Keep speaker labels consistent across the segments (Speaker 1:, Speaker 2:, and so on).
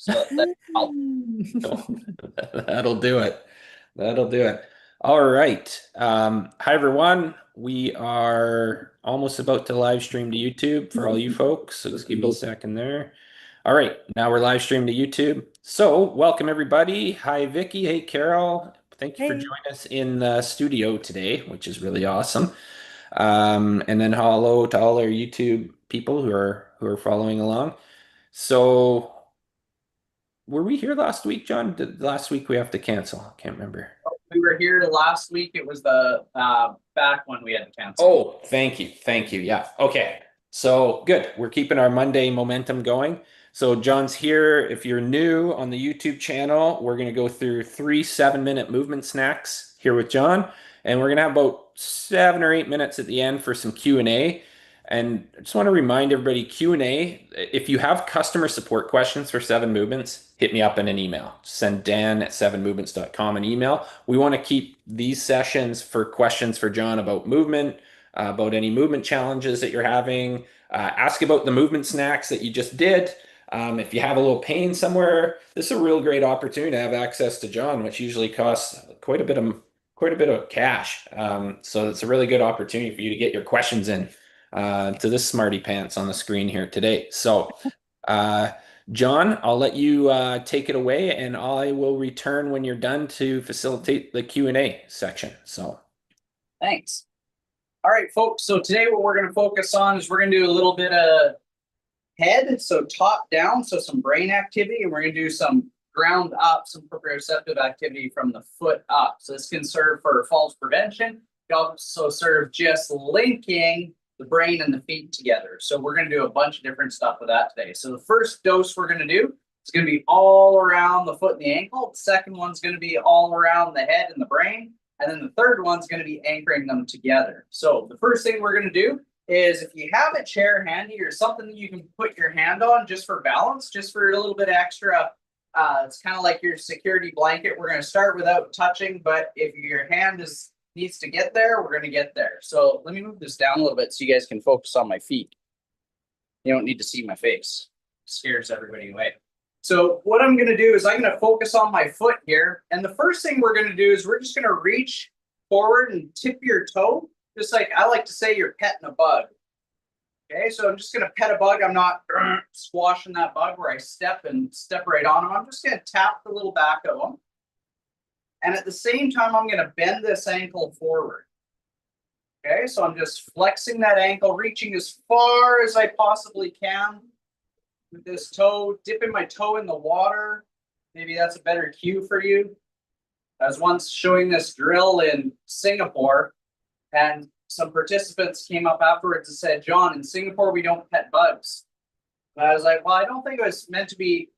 Speaker 1: So that helps.
Speaker 2: That'll do it. That'll do it. All right. Hi, everyone. We are almost about to live stream to YouTube for all you folks. So just give me a second there. All right. Now we're live streamed to YouTube. So welcome, everybody. Hi, Vicky. Hey, Carol. Thank you for
Speaker 3: Hey.
Speaker 2: joining us in the studio today, which is really awesome. And then hello to all our YouTube people who are following along. So were we here last week, John? Did last week we have to cancel? I can't remember.
Speaker 1: We were here last week. It was the back one we had to cancel.
Speaker 2: Oh, thank you. Thank you. Yeah. Okay. So good. We're keeping our Monday momentum going. So John's here. If you're new on the YouTube channel, we're going to go through 3 7-minute movement snacks here with John. And we're going to have about 7 or 8 minutes at the end for some Q&A. And I just want to remind everybody, Q&A, if you have customer support questions for 7 Movements, hit me up in an email. Send Dan@7movements.com an email. We want to keep these sessions for questions for John about movement, about any movement challenges that you're having. Ask about the movement snacks that you just did. If you have a little pain somewhere, this is a real great opportunity to have access to John, which usually costs quite a bit of cash. So it's a really good opportunity for you to get your questions in to this smarty pants on the screen here today. So, John, I'll let you take it away, and I will return when you're done to facilitate the Q&A section. So,
Speaker 1: Thanks. All right, folks. So today what we're going to focus on is we're going to do a little bit of head, so top down, so some brain activity, and we're going to do some ground up, some proprioceptive activity from the foot up. So this can serve for falls prevention. It can also serve just linking the brain and the feet together. So we're going to do a bunch of different stuff with that today. So the first dose we're going to do is going to be all around the foot and the ankle. The second one's going to be all around the head and the brain. And then the third one's going to be anchoring them together. So the first thing we're going to do is if you have a chair handy or something that you can put your hand on just for balance, just for a little bit extra, it's kind of like your security blanket. We're going to start without touching, but if your hand needs to get there, we're going to get there. So let me move this down a little bit so you guys can focus on my feet. You don't need to see my face. It scares everybody away. So what I'm going to do is I'm going to focus on my foot here. And the first thing we're going to do is we're just going to reach forward and tip your toe. Just like I like to say, you're petting a bug. Okay, so I'm just going to pet a bug. I'm not squashing that bug where I step right on them. I'm just going to tap the little back of them. And at the same time, I'm going to bend this ankle forward. Okay, so I'm just flexing that ankle, reaching as far as I possibly can with this toe, dipping my toe in the water. Maybe that's a better cue for you. I was once showing this drill in Singapore, and some participants came up afterwards and said, John, in Singapore, we don't pet bugs. And I was like, well, I don't think it was meant to be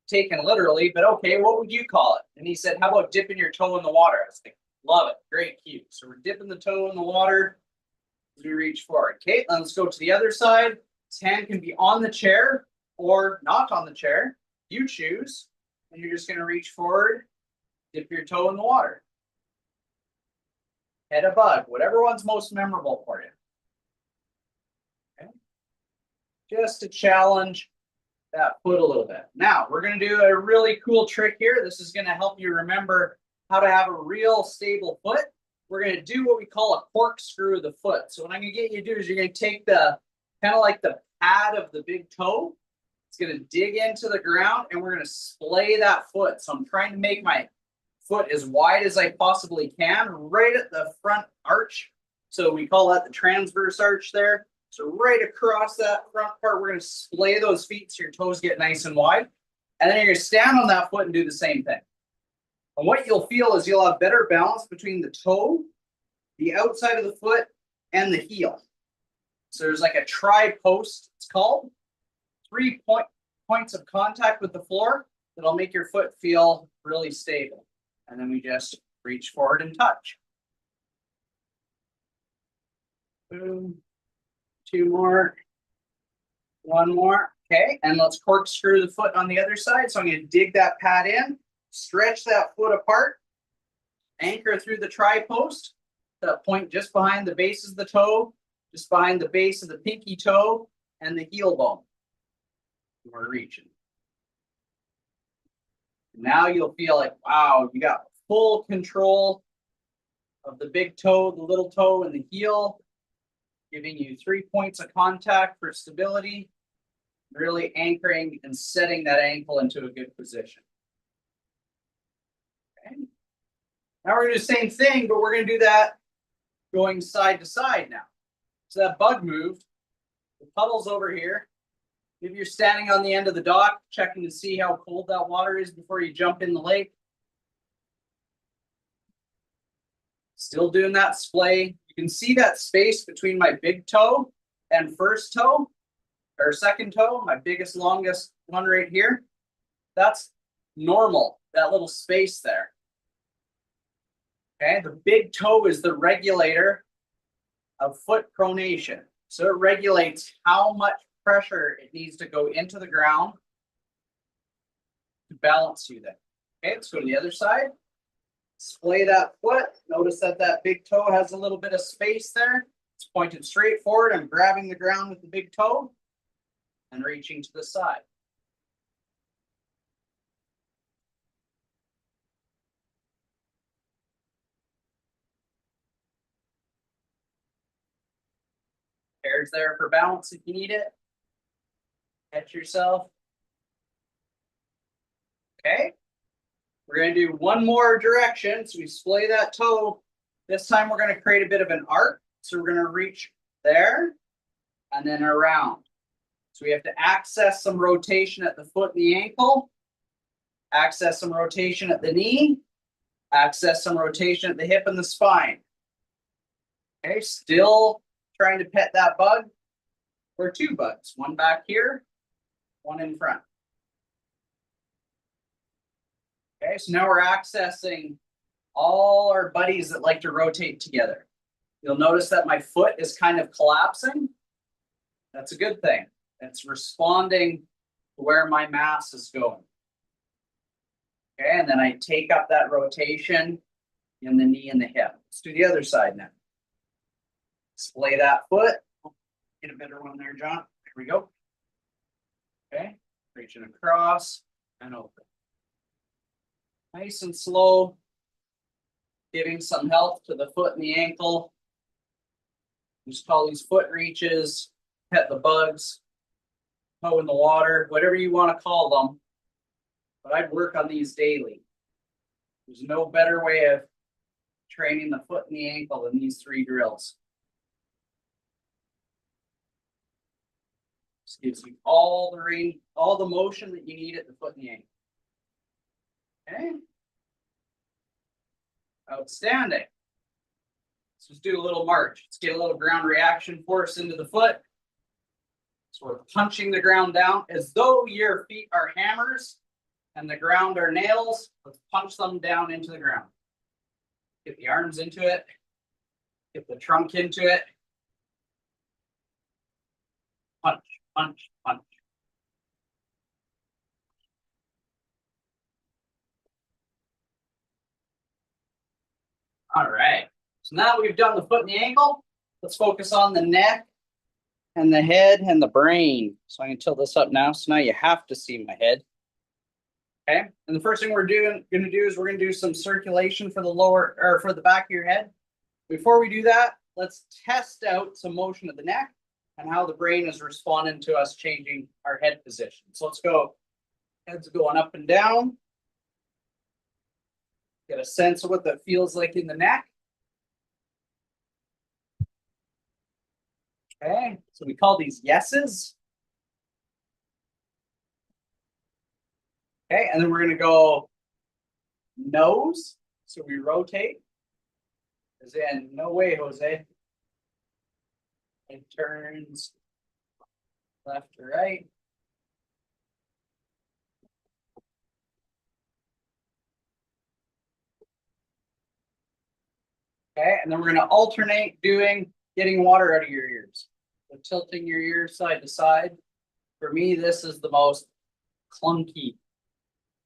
Speaker 1: taken literally, but okay, what would you call it? And he said, how about dipping your toe in the water? I was like, love it. Great cue. So we're dipping the toe in the water as we reach forward. Okay, let's go to the other side. This hand can be on the chair or not on the chair. You choose. And you're just going to reach forward, dip your toe in the water. Head a bug, whatever one's most memorable for you. Okay. Just to challenge that foot a little bit. Now, we're going to do a really cool trick here. This is going to help you remember how to have a real stable foot. We're going to do what we call a corkscrew of the foot. So what I'm going to get you to do is you're going to take the, kind of like the pad of the big toe. It's going to dig into the ground, and we're going to splay that foot. So I'm trying to make my foot as wide as I possibly can, right at the front arch. So we call that the transverse arch there. So right across that front part, we're going to splay those feet so your toes get nice and wide. And then you're going to stand on that foot and do the same thing. And what you'll feel is you'll have better balance between the toe, the outside of the foot, and the heel. So there's like a tri-post, it's called. 3 points of contact with the floor that'll make your foot feel really stable. And then we just reach forward and touch. Boom. 2 more. 1 more. Okay, and let's corkscrew the foot on the other side. So I'm going to dig that pad in, stretch that foot apart, anchor through the tri-post, that point just behind the base of the toe, just behind the base of the pinky toe, and the heel bone. We're reaching. Now you'll feel like, wow, you got full control of the big toe, the little toe, and the heel, giving you 3 points of contact for stability, really anchoring and setting that ankle into a good position. Okay. Now we're gonna do the same thing, but we're gonna do that going side to side now. So that bug moved, the puddle's over here. If you're standing on the end of the dock, checking to see how cold that water is before you jump in the lake. Still doing that splay. You can see that space between my big toe and first toe, or second toe, my biggest, longest one right here. That's normal, that little space there. Okay, the big toe is the regulator of foot pronation. So it regulates how much pressure it needs to go into the ground to balance you there. Okay, let's go to the other side. Splay that foot. Notice that that big toe has a little bit of space there. It's pointed straight forward. I'm grabbing the ground with the big toe and reaching to the side. Pairs there for balance if you need it. Catch yourself. Okay. We're going to do one more direction. So we splay that toe. This time we're going to create a bit of an arc. So we're going to reach there and then around. So we have to access some rotation at the foot and the ankle, access some rotation at the knee, access some rotation at the hip and the spine. Okay, still trying to pet that bug, or two bugs, one back here, one in front. Okay, so now we're accessing all our buddies that like to rotate together. You'll notice that my foot is kind of collapsing. That's a good thing. It's responding to where my mass is going. Okay, and then I take up that rotation in the knee and the hip. Let's do the other side now. Splay that foot. Get a better one there, John. Here we go. Okay, reaching across and open. Nice and slow, giving some help to the foot and the ankle. Just call these foot reaches, pet the bugs, toe in the water, whatever you want to call them. But I'd work on these daily. There's no better way of training the foot and the ankle than these 3 drills. This gives you all the range, all the motion that you need at the foot and the ankle. Okay. Outstanding. Let's just do a little march. Let's get a little ground reaction force into the foot. So we're punching the ground down as though your feet are hammers and the ground are nails. Let's punch them down into the ground. Get the arms into it. Get the trunk into it. Punch, punch, punch. All right. So now that we've done the foot and the ankle, let's focus on the neck and the head and the brain. So I can tilt this up now. So now you have to see my head. Okay. And the first thing we're going to do is we're going to do some circulation for the lower or for the back of your head. Before we do that, let's test out some motion of the neck and how the brain is responding to us changing our head position. So let's go. Head's going up and down. Get a sense of what that feels like in the neck. Okay, so we call these yeses. Okay, and then we're gonna go nose. So we rotate. As in, no way, Jose. It turns left to right. Okay, and then we're gonna alternate doing getting water out of your ears. So tilting your ears side to side. For me, this is the most clunky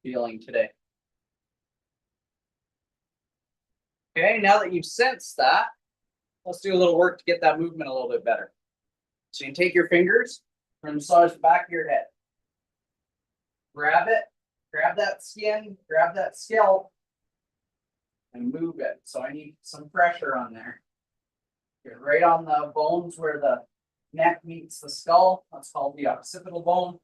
Speaker 1: feeling today. Okay, now that you've sensed that, let's do a little work to get that movement a little bit better. So you can take your fingers and massage the back of your head. Grab it grab that skin, grab that scalp, and move it. So I need some pressure on there. Get right on the bones where the neck meets the skull. That's called the occipital bone.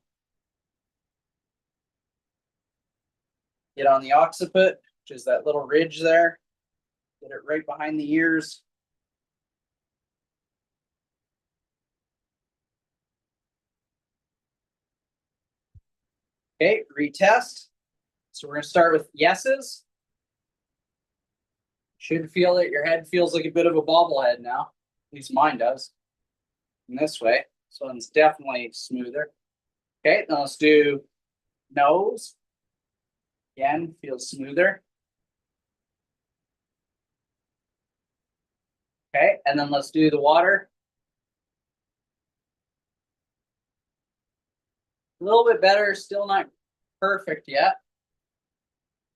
Speaker 1: Get on the occiput, which is that little ridge there. Get it right behind the ears. Okay, retest. So we're gonna start with yeses. Should feel that your head feels like a bit of a bobblehead now. At least mine does. In this way. So it's definitely smoother. Okay, now let's do nose. Again, feels smoother. Okay, and then let's do the water. A little bit better, still not perfect yet.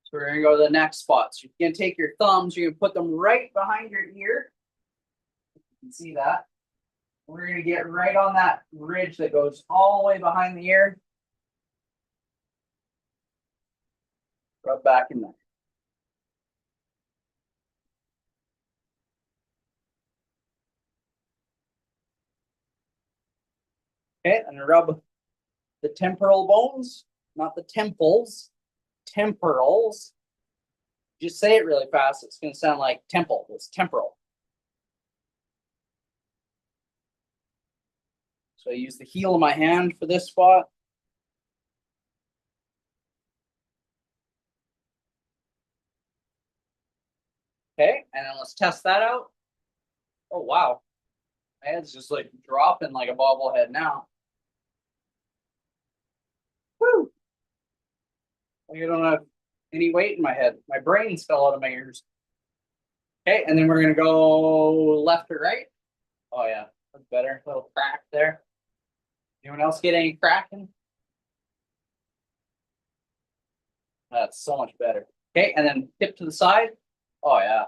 Speaker 1: So we're gonna go to the next spot. So you're gonna take your thumbs, you're gonna put them right behind your ear. You can see that. We're gonna get right on that ridge that goes all the way behind the ear. Rub back in there. Okay, and rub the temporal bones, not the temples, temporals. Just say it really fast. It's going to sound like temple. It's temporal. So I use the heel of my hand for this spot. Okay, and then let's test that out. Oh, wow. My head's just like dropping like a bobblehead now. Woo! I don't have any weight in my head. My brains fell out of my ears. Okay, and then we're gonna go left or right. Oh yeah, that's better. A little crack there. Anyone else get any cracking? That's so much better. Okay, and then tip to the side. Oh yeah.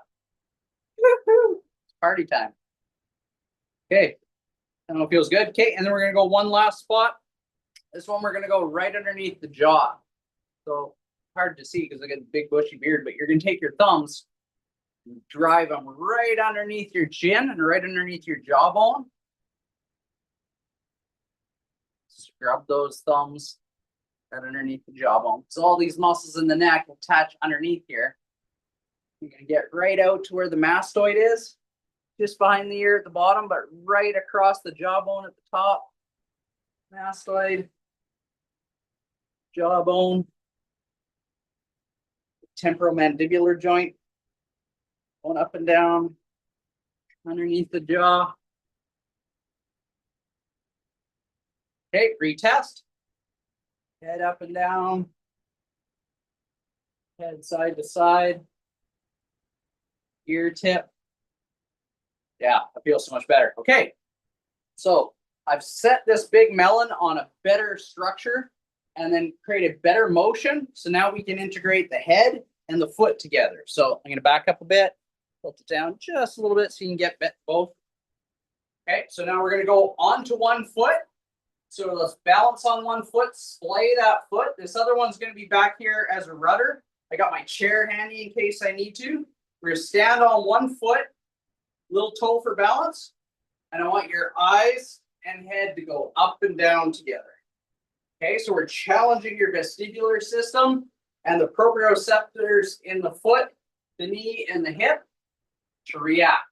Speaker 1: Woo-hoo! It's party time. Okay, I know it feels good. Okay, and then we're gonna go one last spot. This one we're gonna go right underneath the jaw. So hard to see because I got a big bushy beard, but you're gonna take your thumbs and drive them right underneath your chin and right underneath your jawbone. Scrub those thumbs right underneath the jawbone. So all these muscles in the neck attach underneath here. You're gonna get right out to where the mastoid is, just behind the ear at the bottom, but right across the jawbone at the top. Mastoid, jawbone, temporomandibular joint, going up and down underneath the jaw. Okay, retest. Head up and down. Head side to side. Ear tip. Yeah, I feel so much better. Okay, so I've set this big melon on a better structure and then created better motion. So now we can integrate the head and the foot together. So I'm gonna back up a bit, tilt it down just a little bit so you can get both. Okay, so now we're gonna go onto one foot. So let's balance on one foot, splay that foot. This other one's gonna be back here as a rudder. I got my chair handy in case I need to. We're gonna stand on one foot, little toe for balance. And I want your eyes and head to go up and down together. Okay, so we're challenging your vestibular system and the proprioceptors in the foot, the knee, and the hip to react.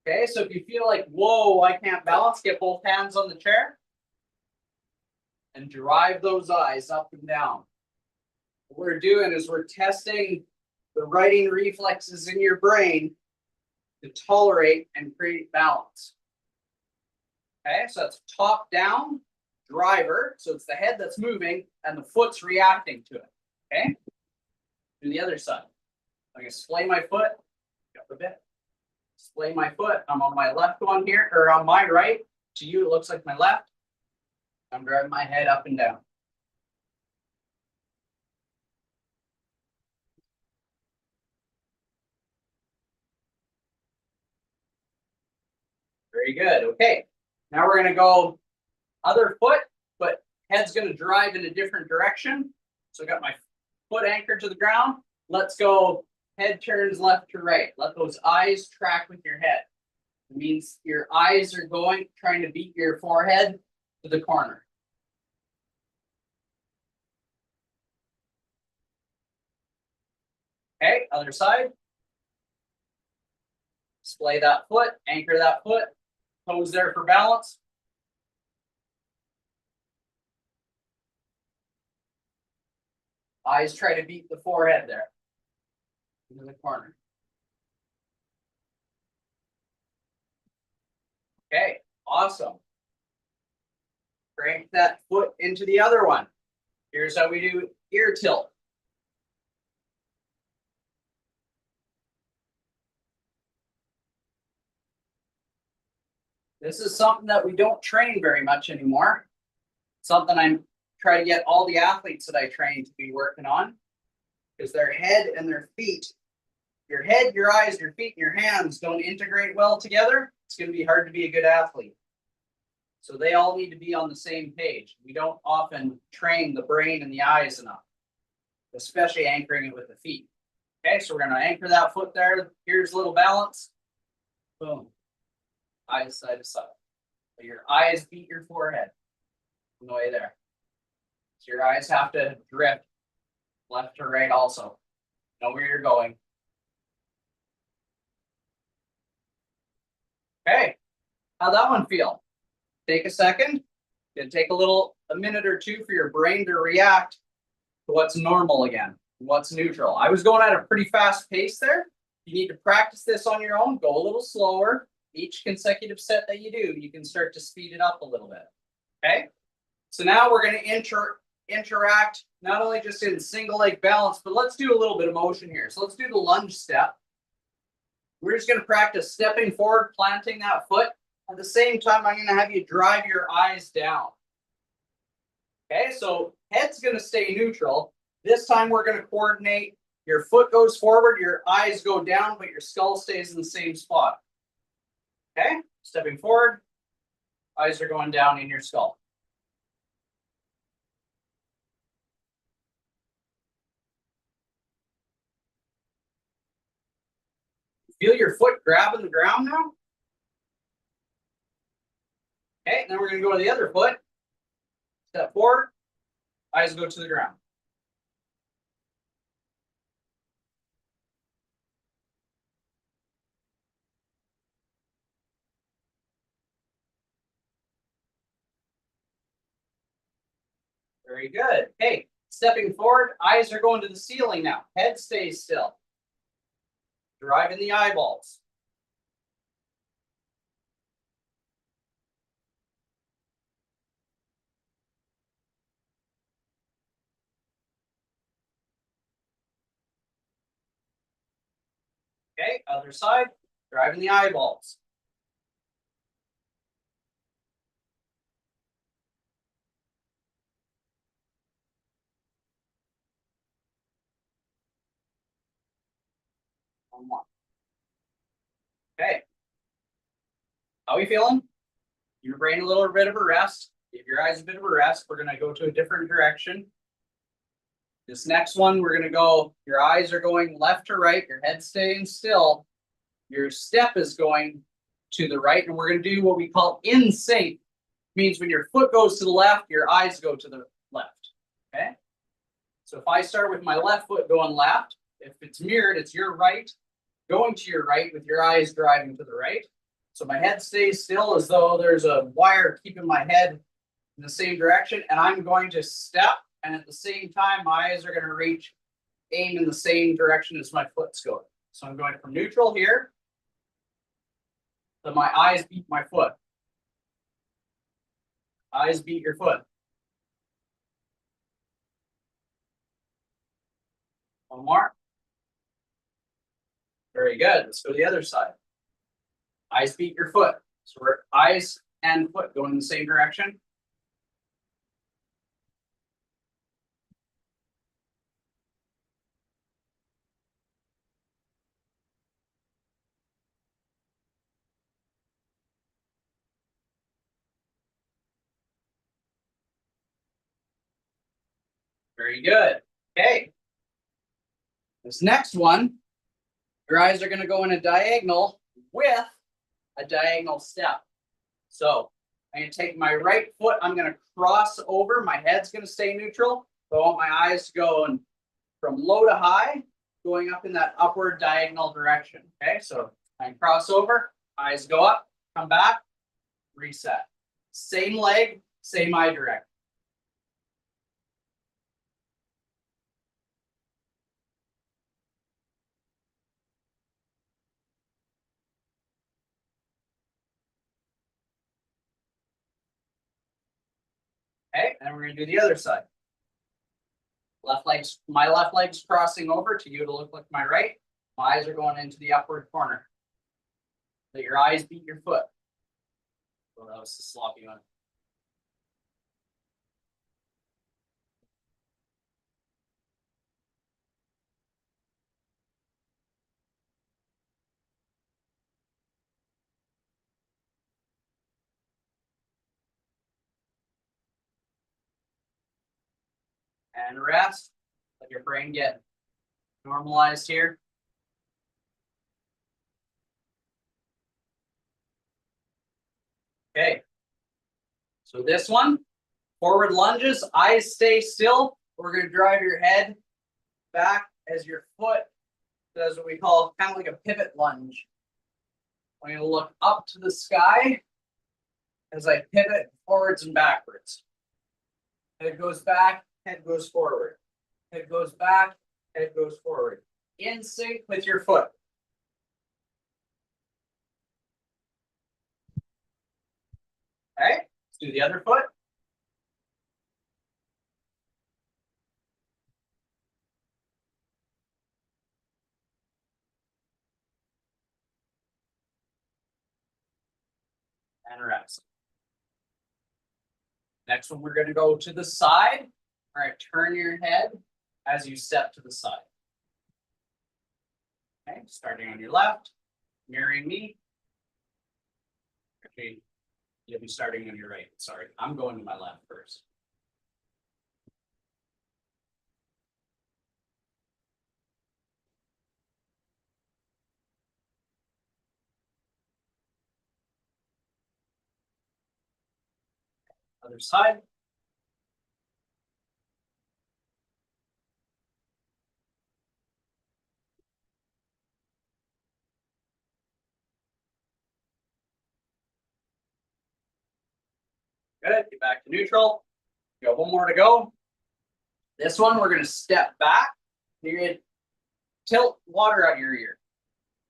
Speaker 1: Okay, so if you feel like, whoa, I can't balance, get both hands on the chair and drive those eyes up and down. What we're doing is we're testing the writing reflexes in your brain to tolerate and create balance. Okay, so that's top down driver. So it's the head that's moving and the foot's reacting to it. Okay, do the other side. I'm gonna splay my foot, up a bit. Splay my foot. I'm on my left one here, or on my right. To you, it looks like my left. I'm driving my head up and down. Very good. Okay, now we're gonna go other foot, but head's gonna drive in a different direction. So I got my foot anchored to the ground. Let's go. Head turns left to right. Let those eyes track with your head. It means your eyes are going, trying to beat your forehead to the corner. Okay, other side. Display that foot, anchor that foot, toes there for balance. Eyes try to beat the forehead there. Into the corner. Okay, awesome. Crank that foot into the other one. Here's how we do ear tilt. This is something that we don't train very much anymore. Something I'm trying to get all the athletes that I train to be working on, because their head and their feet, your head, your eyes, your feet, and your hands don't integrate well together. It's going to be hard to be a good athlete. So they all need to be on the same page. We don't often train the brain and the eyes enough, especially anchoring it with the feet. Okay, so we're going to anchor that foot there. Here's a little balance. Boom. Eyes side to side. So your eyes beat your forehead on the way there. So your eyes have to drift left to right also. Know where you're going. Okay, how'd that one feel? Take a second. It'll take a minute or two for your brain to react to what's normal again, what's neutral. I was going at a pretty fast pace there. You need to practice this on your own. Go a little slower. Each consecutive set that you do, you can start to speed it up a little bit. Okay. So now we're going to interact not only just in single leg balance, but let's do a little bit of motion here. So let's do the lunge step. We're just going to practice stepping forward, planting that foot. At the same time, I'm going to have you drive your eyes down. Okay, so head's going to stay neutral. This time we're going to coordinate. Your foot goes forward, your eyes go down, but your skull stays in the same spot. Okay, stepping forward, eyes are going down in your skull. Feel your foot grabbing the ground now? Okay, then we're going to go to the other foot. Step forward, eyes go to the ground. Very good. Okay, stepping forward, eyes are going to the ceiling now. Head stays still. Driving the eyeballs. Okay, other side, driving the eyeballs. One more. Okay. How are we feeling? Your brain a little bit of a rest. Give your eyes a bit of a rest. We're going to go to a different direction. This next one, we're going to go, your eyes are going left to right, your head staying still. Your step is going to the right, and we're going to do what we call in sync. Means when your foot goes to the left, your eyes go to the left. Okay? So if I start with my left foot going left, if it's mirrored, it's your right going to your right with your eyes driving to the right. So my head stays still as though there's a wire keeping my head in the same direction, and I'm going to step, and at the same time, my eyes are going to aim in the same direction as my foot's going. So I'm going from neutral here, so my eyes beat my foot. Eyes beat your foot. One more. Very good. Let's go to the other side. Eyes beat your foot. So we're eyes and foot going in the same direction. Very good. Okay. This next one, your eyes are going to go in a diagonal with a diagonal step. So I'm going to take my right foot, I'm going to cross over, my head's going to stay neutral. So I want my eyes going from low to high, going up in that upward diagonal direction. Okay, so I cross over, eyes go up, come back, reset. Same leg, same eye direction. Okay, and we're going to do the other side. My left leg's crossing over to you to look like my right. My eyes are going into the upward corner. Let your eyes beat your foot. Well, that was the sloppy one. And rest. Let your brain get normalized here. Okay. So this one, forward lunges, eyes stay still. We're going to drive your head back as your foot does what we call kind of like a pivot lunge. I'm going to look up to the sky as I pivot forwards and backwards. Head goes back, head goes forward. Head goes back, head goes forward. In sync with your foot. Okay, let's do the other foot. And rest. Next one, we're going to go to the side. All right, turn your head as you step to the side. Okay, starting on your left, mirroring me. Okay, you'll be starting on your right. Sorry, I'm going to my left first. Other side. Good, get back to neutral. You got one more to go. This one, we're gonna step back. You're gonna tilt water out of your ear.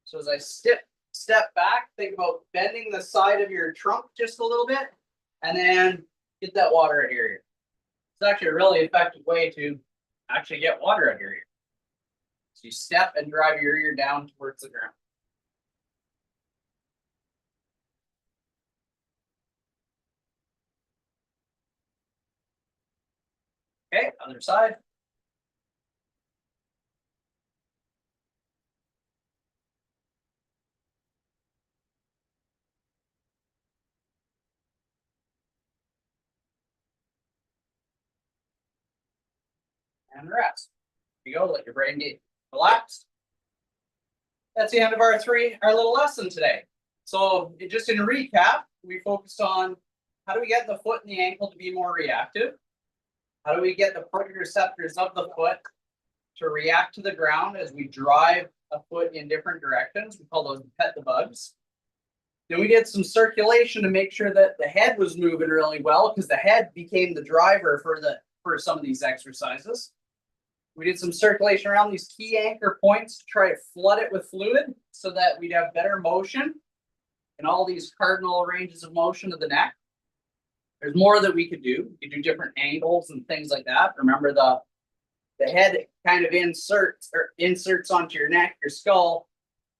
Speaker 1: So as I step back, think about bending the side of your trunk just a little bit, and then get that water out of your ear. It's actually a really effective way to actually get water out of your ear. So you step and drive your ear down towards the ground. Okay, other side. And rest. Here you go, let your brain get relaxed. That's the end of our little lesson today. So just in a recap, we focused on how do we get the foot and the ankle to be more reactive? How do we get the proprioceptors of the foot to react to the ground as we drive a foot in different directions? We call those pet the bugs. Then we did some circulation to make sure that the head was moving really well, because the head became the driver for some of these exercises. We did some circulation around these key anchor points to try to flood it with fluid so that we'd have better motion in all these cardinal ranges of motion of the neck. There's more that we could do. We could do different angles and things like that. Remember, the head kind of inserts onto your neck, your skull,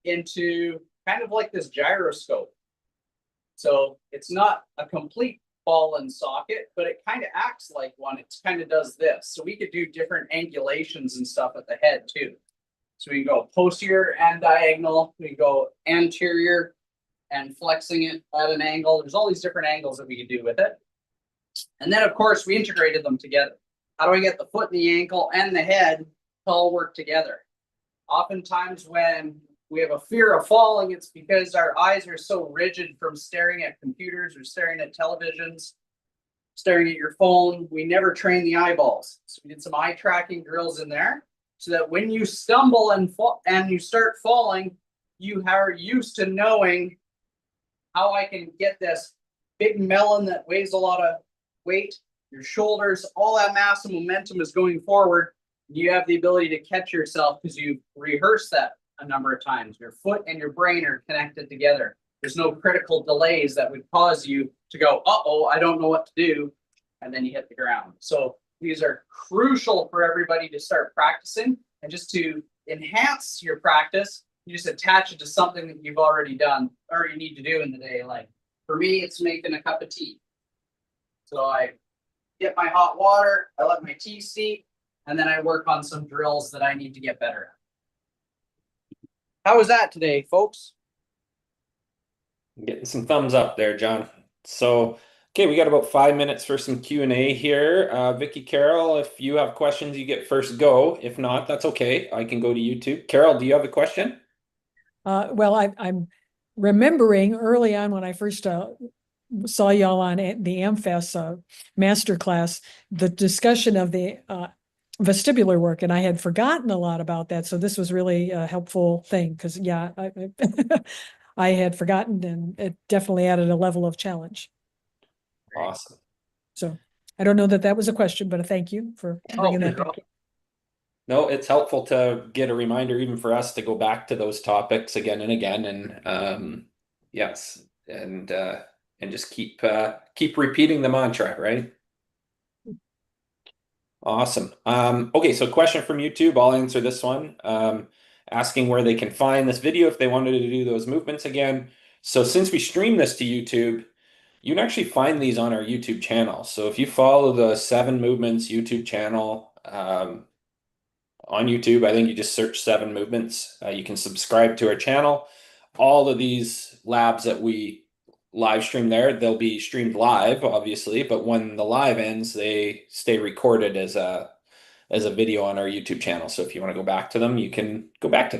Speaker 1: into kind of like this gyroscope. So it's not a complete ball and socket, but it kind of acts like one. It kind of does this. So we could do different angulations and stuff at the head too. So we can go posterior and diagonal. We can go anterior and flexing it at an angle. There's all these different angles that we could do with it. And then of course we integrated them together. How do I get the foot and the ankle and the head to all work together? Oftentimes when we have a fear of falling, it's because our eyes are so rigid from staring at computers or staring at televisions, staring at your phone. We never train the eyeballs. So we did some eye tracking drills in there so that when you stumble and fall and you start falling, you are used to knowing how I can get this big melon that weighs a lot of weight, your shoulders, all that mass and momentum is going forward. You have the ability to catch yourself because you've rehearsed that a number of times. Your foot and your brain are connected together. There's no critical delays that would cause you to go, uh-oh, I don't know what to do. And then you hit the ground. So these are crucial for everybody to start practicing. And just to enhance your practice, you just attach it to something that you've already done or you need to do in the day. Like for me, it's making a cup of tea. So I get my hot water, I let my tea steep, and then I work on some drills that I need to get better at. How was that today, folks?
Speaker 2: Getting some thumbs up there, John. So, okay, we got about 5 minutes for some Q&A here. Vicky, Carol, if you have questions, you get first go. If not, that's okay. I can go to YouTube. Carol, do you have a question?
Speaker 3: Well, I'm remembering early on when I first saw y'all on the AmFest masterclass, the discussion of the vestibular work, and I had forgotten a lot about that. So this was really a helpful thing because, yeah, I had forgotten, and it definitely added a level of challenge.
Speaker 2: Awesome.
Speaker 3: So I don't know that that was a question, but a thank you for bringing that back.
Speaker 2: No, it's helpful to get a reminder even for us to go back to those topics again and again, and yes, and just keep repeating the mantra, right? Awesome. Okay, so question from YouTube. I'll answer this one. Asking where they can find this video if they wanted to do those movements again. So since we stream this to YouTube, you can actually find these on our YouTube channel. So if you follow the 7 Movements YouTube channel, on YouTube, I think you just search 7 Movements. You can subscribe to our channel. All of these labs that we live stream there, they'll be streamed live, obviously, but when the live ends, they stay recorded as a video on our YouTube channel. So if you want to go back to them, you can go back to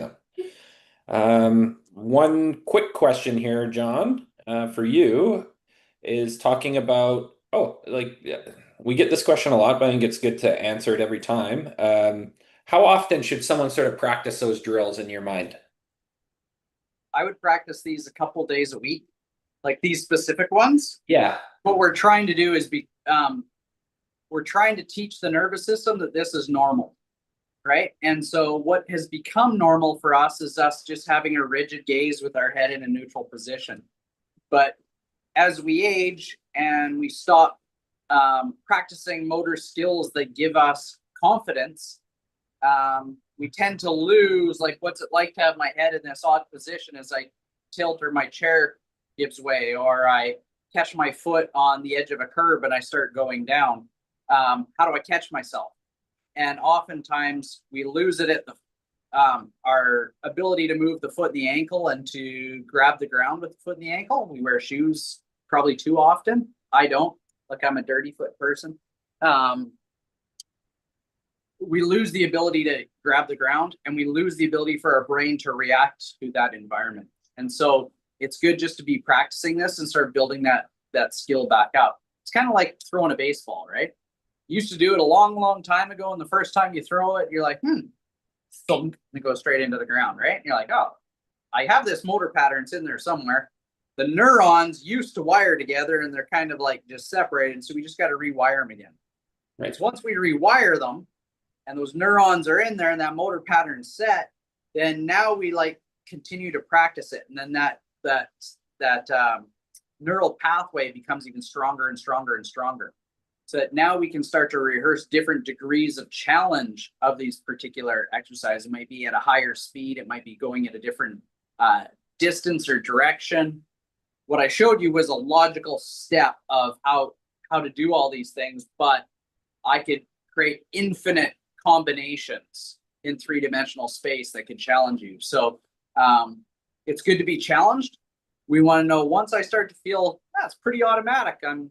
Speaker 2: them. One quick question here, John, for you is talking about, we get this question a lot, but I think it's good to answer it every time. How often should someone sort of practice those drills in your mind?
Speaker 1: I would practice these a couple days a week, like these specific ones.
Speaker 2: Yeah.
Speaker 1: What we're trying to do is we're trying to teach the nervous system that this is normal, right? And so what has become normal for us is us just having a rigid gaze with our head in a neutral position. But as we age and we stop practicing motor skills that give us confidence, we tend to lose, like, what's it like to have my head in this odd position as I tilt or my chair gives way, or I catch my foot on the edge of a curb and I start going down. How do I catch myself? And oftentimes we lose it at the our ability to move the foot and the ankle and to grab the ground with the foot and the ankle. We wear shoes probably too often. I don't, like, I'm a dirty foot person. We lose the ability to grab the ground, and we lose the ability for our brain to react to that environment. And so it's good just to be practicing this and start building that skill back up. It's kind of like throwing a baseball, right? You used to do it a long time ago, and the first time you throw it, you're like, thump, and it goes straight into the ground, right? And you're like, oh, I have this motor pattern, it's in there somewhere. The neurons used to wire together, and they're kind of like just separated, so we just got to rewire them again. Right. So once we rewire them, and those neurons are in there, and that motor pattern is set, then now we like continue to practice it, and then that neural pathway becomes even stronger and stronger and stronger. So that now we can start to rehearse different degrees of challenge of these particular exercises. It might be at a higher speed, it might be going at a different distance or direction. What I showed you was a logical step of how to do all these things, but I could create infinite combinations in 3-dimensional space that could challenge you. So it's good to be challenged. We want to know, once I start to feel that's pretty automatic, I'm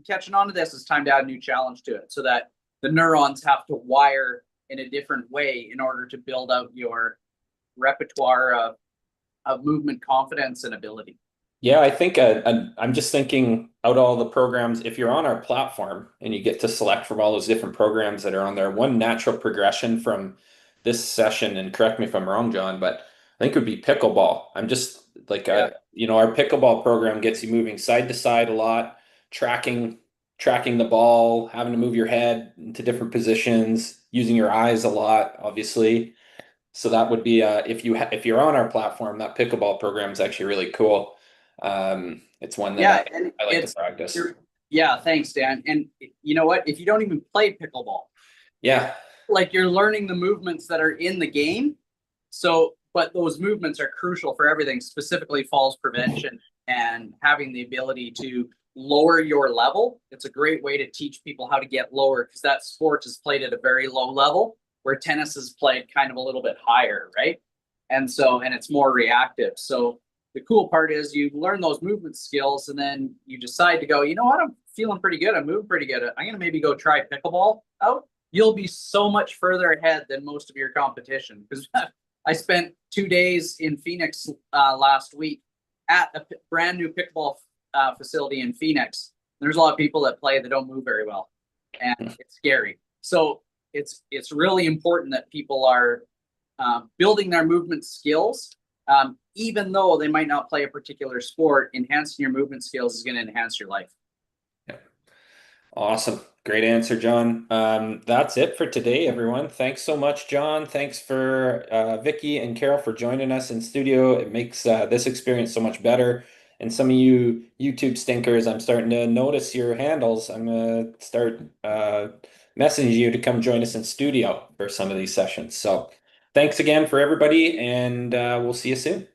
Speaker 1: catching on to this, it's time to add a new challenge to it, so that the neurons have to wire in a different way in order to build out your repertoire of movement confidence and ability.
Speaker 2: Yeah, I think I'm just thinking out all the programs, if you're on our platform and you get to select from all those different programs that are on there, one natural progression from this session, and correct me if I'm wrong, John, but I think it would be pickleball. I'm just like,
Speaker 1: Yeah.
Speaker 2: our pickleball program gets you moving side to side a lot, tracking the ball, having to move your head into different positions, using your eyes a lot, obviously. So that would be if you're on our platform, that pickleball program is actually really cool. It's one that
Speaker 1: and
Speaker 2: I like to
Speaker 1: it's
Speaker 2: practice.
Speaker 1: yeah, thanks, Dan. And you know what? If you don't even play pickleball,
Speaker 2: Yeah,
Speaker 1: like you're learning the movements that are in the game. So, but those movements are crucial for everything, specifically falls prevention and having the ability to lower your level. It's a great way to teach people how to get lower, because that sport is played at a very low level, where tennis is played kind of a little bit higher, right? And it's more reactive. So the cool part is you learn those movement skills, and then you decide to go, you know what, I'm feeling pretty good, I'm moving pretty good, I'm gonna maybe go try pickleball out. You'll be so much further ahead than most of your competition, because I spent 2 days in Phoenix last week at a brand new pickleball facility in Phoenix. There's a lot of people that play that don't move very well, and it's scary. So it's really important that people are building their movement skills. Even though they might not play a particular sport, enhancing your movement skills is going to enhance your life.
Speaker 2: awesome. Great answer, John. That's it for today, everyone. Thanks so much, John. Thanks for Vicky and Carol for joining us in studio. It makes this experience so much better. And some of you YouTube stinkers, I'm starting to notice your handles. I'm gonna start messaging you to come join us in studio for some of these sessions. So thanks again for everybody, and we'll see you soon.